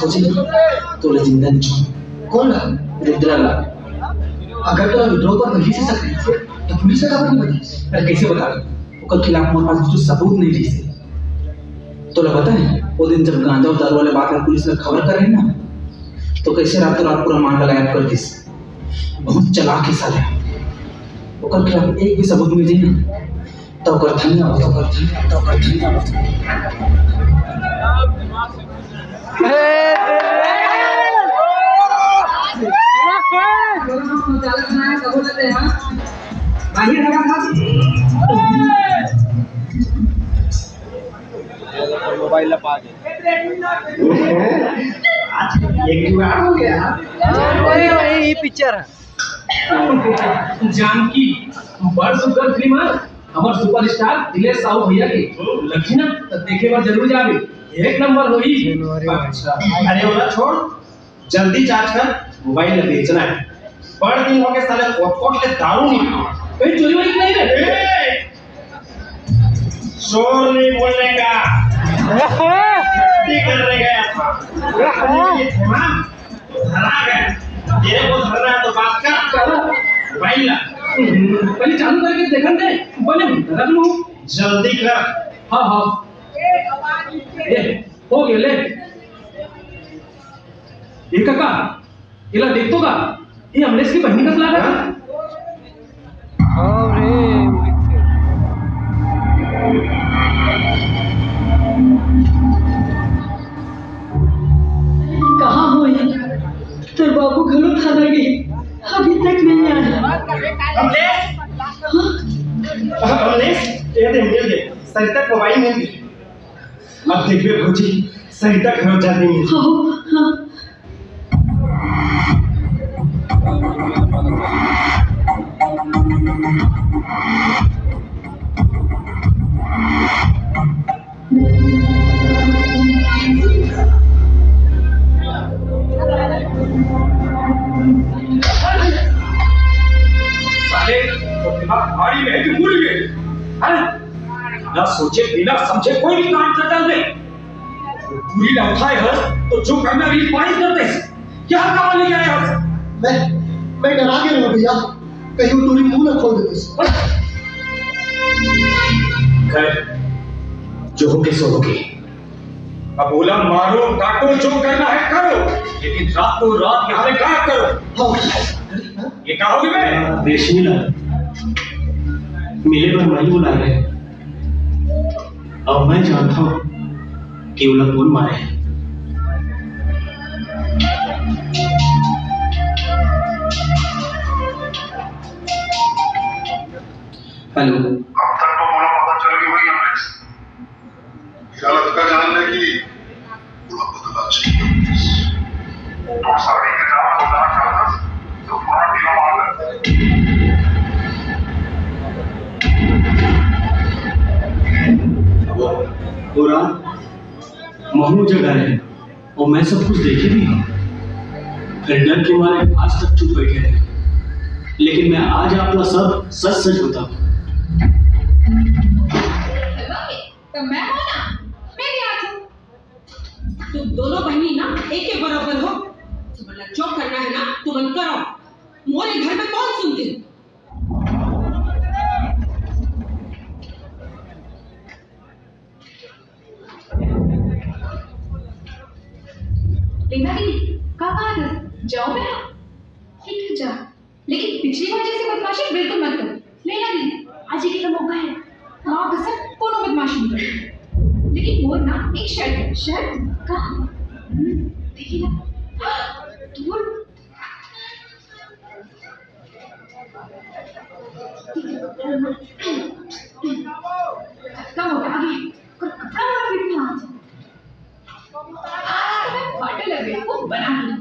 कुछ हो जाए तो जिंदा नहीं छोड़। कौन रहा? रुद्रा ला। अगर तो विड्रॉ पर नहीं से सकते तो पुलिस का खबर नहीं बता। अरे कैसे बता? उसके खिलाफ हमारे पास कुछ सबूत नहीं रही से। तो लगा पता है वो दिन जब गांजा और दारू वाले बात में पुलिस ने खबर कर रही ना, तो कैसे रातों रात पूरा मामला गायब कर दी। बहुत चालाक है साले। उसके खिलाफ एक भी सबूत मिल जाए ना तो कर धन्यवाद, तो कर धन्यवाद। मोबाइल लपा के आज एक जुगाड़ हो गया। अरे वही पिक्चर है जानकी बड़ सुपर फिल्म है। हमार सुपरस्टार दिलेश साहू भैया के लखी ना तो देखे बार जरूर जावे। एक नंबर होई। अच्छा अरे वाला छोड़, जल्दी जांच कर मोबाइल बेचना है। बड़ दिन हो गए साले कोट ले दारू नहीं पी। कहीं चोरी वोरी नहीं रे? शोर नहीं बोलने का। करने गया था ये तमाम धरा गया। तेरे को धरना है तो बात कर। मोबाइल ला पहले चालू करके देखन दे। बोले धर लूं। जल्दी कर। हाँ हाँ ये हो गया ले। ये काका इला देख तो का ये अमलेश की बहनी का सलाह है। अरे कहाँ हो ये? तेरे बाबू घरों थाना गई, अभी तक नहीं आया। अमलेश ये दे मिल गए। सरिता मोबाइल मिल गई। अब देखिए भौजी सरिता घर जाती है। हाँ हाँ भारी में भी भूल गए। ना सोचे बिना समझे कोई भी काम कर डाल दे। पूरी लौटाए हर्ष तो जो करना भी पाइस करते हैं। क्या काम लेके आए हर्ष? मैं डरा के रहूं भैया, कहीं वो टूरी मुंह न खोल देते। खैर जो हो के सो हो के। अब बोला मारो काटो जो करना है करो, लेकिन रातों रात यहाँ से गायब करो। ये कहोगे मैं? रेशमी ला मिले पर वही बुला रहे। अब मैं जानता हूँ कि वो लोग कौन मारे हैं। हेलो, अब तक तो पूरा पता चल गया वही अमरीश। गलत का जानने की पूरा पता चाहिए। तो सारी के जान को ना करना तो पूरा टीम आ गया। पूरा महू जगह है और मैं सब कुछ देखे भी हूँ। फिर डर के मारे आज तक चुप बैठे रहे, लेकिन मैं आज आपको सब सच सच बताऊं। तो मैं हूं ना, मैं भी आज हूं। तुम दोनों बहनी ना एक के बराबर हो। तुम्हें जो करना है ना तुम करो। मोरे घर में कौन सुनते? लेना दीदी कहाँ जाओ मैं ठीक जा, लेकिन पिछली बार जैसे बदमाशी बिल्कुल मत करो। लेना दीदी आज ही का मौका है। माँ कसम कोनो बदमाशी नहीं करो, लेकिन मोर ना एक शर्त है। शर्त कहाँ? देखिए ना दूर कम होगा आगे कपड़ा वाला फिर भी फाटे लगे वो बना नहीं।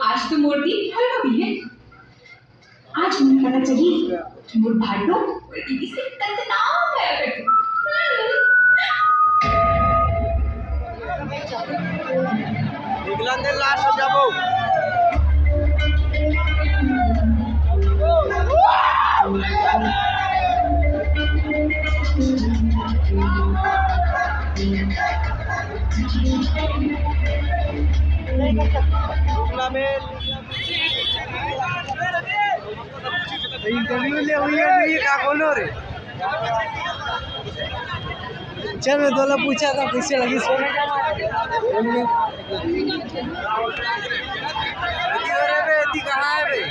आज तो मूर्ति हलवा भी है। आज मुझे पता चली कि मोर भाटो दीदी से कितना प्यार करती। इंग्लैंड लास्ट हो जाबो। इंटरव्यू ले हुई है का बोलो रे। चल मैं दोला पूछा था कैसे लगी सोने का कहाँ है भाई?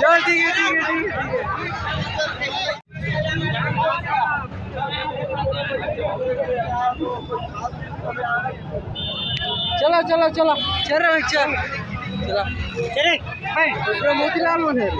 चल ठीक है ठीक है ठीक है। चलो चलो चलो चल रहे चल चलो चले मोतीलाल है।